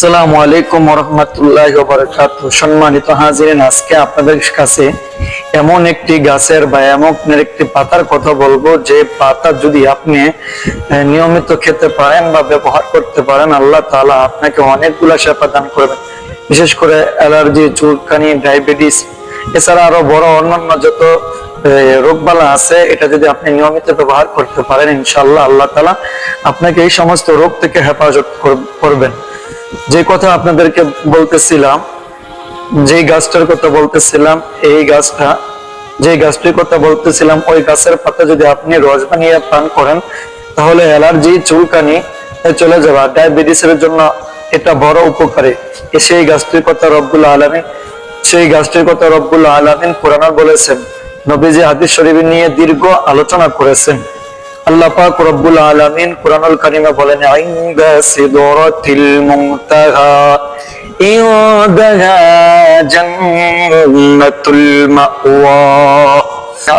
আসসালামু আলাইকুম ওয়া রাহমাতুল্লাহি ওয়া বারাকাতুহু। সম্মানিত হাজিরিন, আজকে আপনাদের কাছে এমন একটি গাছের বা এমন একটি পাতার কথা বলবো যে পাতা যদি আপনি নিয়মিত খেতে পারেন বা ব্যবহার করতে পারেন, আল্লাহ তাআলা আপনাকে অনেকগুলা শেফা দান করবেন। বিশেষ করে অ্যালার্জি, চুলকানি, ডায়াবেটিস, এছাড়া আরো বড় অন্যান্য যত রোগবালা আছে, এটা যদি আপনি নিয়মিত ব্যবহার করতে পারেন, ইনশাআল্লাহ আল্লাহ তাআলা আপনাকে এই সমস্ত রোগ থেকে হেফাজত করবেন। যে কথা আপনাদেরকে বলতেছিলাম, যে গাছটার কথা বলতেছিলাম, এই গাছটা যে গাছটির কথা বলতেছিলাম, ওই গাছের পাতা যদি আপনি রস বানিয়ে পান করেন, তাহলে অ্যালার্জি, চুলকানি চলে যাবে। ডায়াবেটিস এর জন্য এটা বড় উপকারী। সেই গাছটির কথা রব্বুল আলামিন কোরআনে বলেছেন, নবীজি হাদিস শরীফে নিয়ে দীর্ঘ আলোচনা করেছেন। আল্লাহ পাক রব্বুল আলামিন কুরআনুল কারীমে বলেন, ইনদা সিদরাতিল মুনতাহা ইনদাহা জান্নাতুল মাওয়া।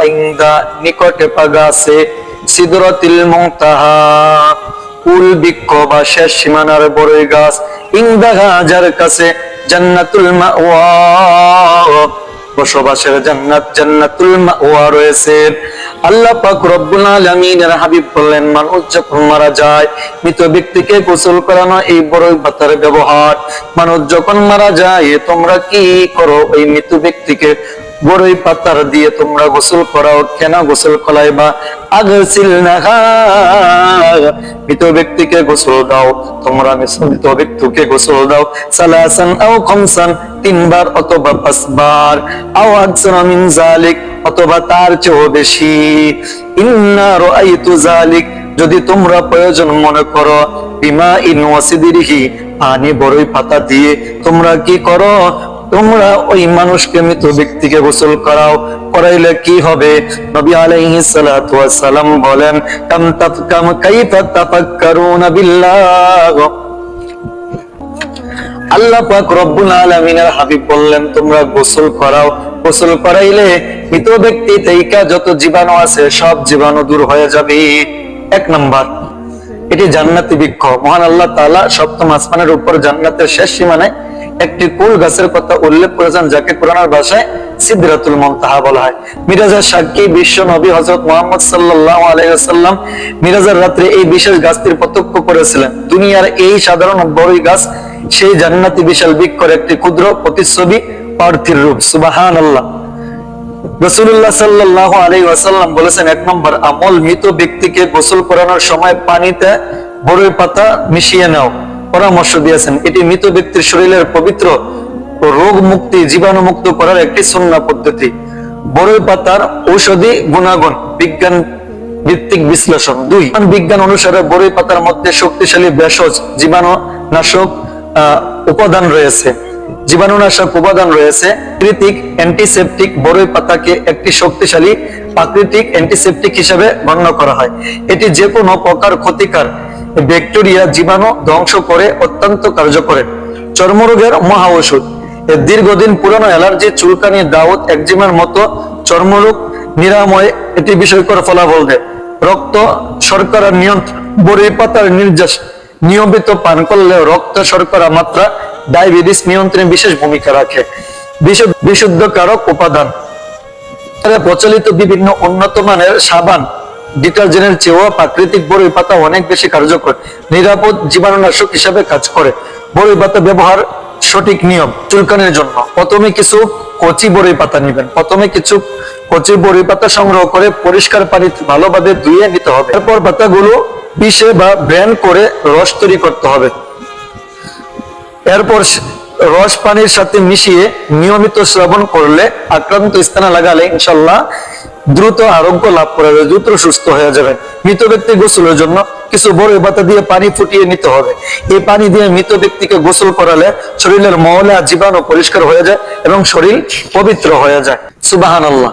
ইনদা নিকটে পাগাছে, সিদরাতিল মুনতাহা কুল বৃক্ষ বা শেষ সীমানার বড়ই গাছ, ইনদাহা যার কাছে, জান্নাতুল মাওয়া বসবাসের জান্নাত, জান্নাতুল মাওয়া রয়েছে। আল্লাহ পাক রব্বুল আলামিনের হাবিব বললেন, মানুষ যখন মারা যায়, মৃত ব্যক্তিকে গোসল করানো এই বড়ই পাতার ব্যবহার। মানুষ যখন মারা যায়, তোমরা কি করো? ওই মৃত ব্যক্তিকে বড়ই পাতার দিয়ে তোমরা গোসল করাও। কেন গোসল করাইবা? আগসিলনাহা, মৃত ব্যক্তিকে গোসল দাও তোমরা, মৃত ব্যক্তিকে গোসল দাও। সালাসান আও খামসান, 3 বার অথবা 5 বার। আও আকসারা মিন যালিক, অথবা তার চেয়েও বেশি। ইন্না রাআইতু যালিক, যদি তোমরা প্রয়োজন মনে করো, বিমা ইন ওয়াসিদিহি, পানি বড়ই পাতা দিয়ে তোমরা কি করো? তোমরা ওই মানুষকে, মৃত ব্যক্তিকে গোসল করাও। করাইলে কি হবে? নবী আলাইহিস সালাতু ওয়াস সালাম বলেন, কাম কাইফা তাফাক্কারুনা বিল্লাহ। আল্লাহ পাক রব্বুল আলামিনের হাবিব বললেন, তোমরা গোসল করাও। গোসল করাইলে মৃত ব্যক্তি থেকে যত জীবাণু আছে, সব জীবাণু দূর হয়ে যাবে। 1 নাম্বার, এটি জান্নাতি বৃক্ষ। মহান আল্লাহ তাআলা 7ম আসমানের উপর জান্নাতের শেষ সীমানায় একটি কুল গাছের কথা উল্লেখ করেছেন, যাকে কোরআনের ভাষায় সিদরাতুল মুনতাহা বলা হয়। মিরাজের সাক্ষী বিশ্ব নবী হযরত মুহাম্মদ সাল্লাল্লাহু আলাইহি ওয়াসাল্লাম মিরাজের রাত্রে এই বিশেষ গাছটির প্রত্যক্ষ করেছিলেন। দুনিয়ার এই সাধারণ বড়ই গাছ সেই জান্নাতি বিশাল বৃক্ষের একটি ক্ষুদ্র প্রতিচ্ছবি, পার্থিব রূপ। সুবহানাল্লাহ। রাসূলুল্লাহ সাল্লাল্লাহু আলাইহি ওয়াসাল্লাম বলেছেন, 1 নম্বর আমল, মৃত ব্যক্তিকে গোসল করানোর সময় পানিতে বড়ই পাতা মিশিয়ে নাও, পরামর্শ দিয়েছেন। এটি মৃত ব্যক্তির শরীরের পবিত্র ও রোগ মুক্তি, জীবাণু মুক্ত করার একটি সুন্নাহ পদ্ধতি। বড়ই পাতার ঔষধি গুণাগুণ, বিজ্ঞান ভিত্তিক বিশ্লেষণ। 2, বিজ্ঞান অনুসারে বড়ই পাতার মধ্যে শক্তিশালী ভেষজ, জীবাণুনাশক উপাদান রয়েছে। প্রাকৃতিক অ্যান্টিসেপটিক। বড়ই পাতাকে একটি শক্তিশালী প্রাকৃতিক অ্যান্টিসেপটিক হিসেবে গণ্য করা হয়। এটি যে কোনো প্রকার ক্ষতিকর ব্যাকটেরিয়া, জীবাণু ধ্বংস করে অত্যন্ত কার্যকর। চর্মরোগের মহা ঔষধ। দীর্ঘদিন পুরানো অ্যালার্জি, চুলকানি, দাউদ, একজিমার মতো চর্মরোগ নিরাময় এটি বিষয়কর ফলাফল দেয়। রক্ত শর্করা নিয়ন্ত্রণ। বড়ই পাতার নির্যাস নিয়মিত পান করলে রক্ত শর্করা মাত্রা, ডায়াবেটিস নিয়ন্ত্রণে বিশেষ ভূমিকা রাখে। বিশুদ্ধকারক উপাদান। প্রচলিত বিভিন্ন উন্নত মানের সাবান, ডিটারজেন্টের চেয়েও প্রাকৃতিক বড়ই পাতা অনেক বেশি কার্যকর, নিরাপদ জীবাণুনাশক হিসেবে কাজ করে। বড়ই পাতা ব্যবহার সঠিক নিয়ম। চুলকানির জন্য প্রথমে কিছু কচি বড়ই পাতা নেবেন। কচি বড়ই পাতা সংগ্রহ করে পরিষ্কার পানিতে ভালোভাবে ধুয়ে নিতে হবে। এরপর পাতাগুলো পিষে বা ব্লেন্ড করে রস তৈরি করতে হবে। এরপর রস পানির সাথে মিশিয়ে নিয়মিত সেবন করলে, আক্রান্ত স্থানে লাগালে ইনশাআল্লাহ দ্রুত আরোগ্য লাভ করা যাবে, দ্রুত সুস্থ হয়ে যাবে। মৃত ব্যক্তি গোসলের জন্য কিছু বড়ই পাতা দিয়ে পানি ফুটিয়ে নিতে হবে। এই পানি দিয়ে মৃত ব্যক্তিকে গোসল করালে শরীরের ময়লা, জীবাণু পরিষ্কার হয়ে যায় এবং শরীর পবিত্র হয়ে যায়। সুবহানাল্লাহ।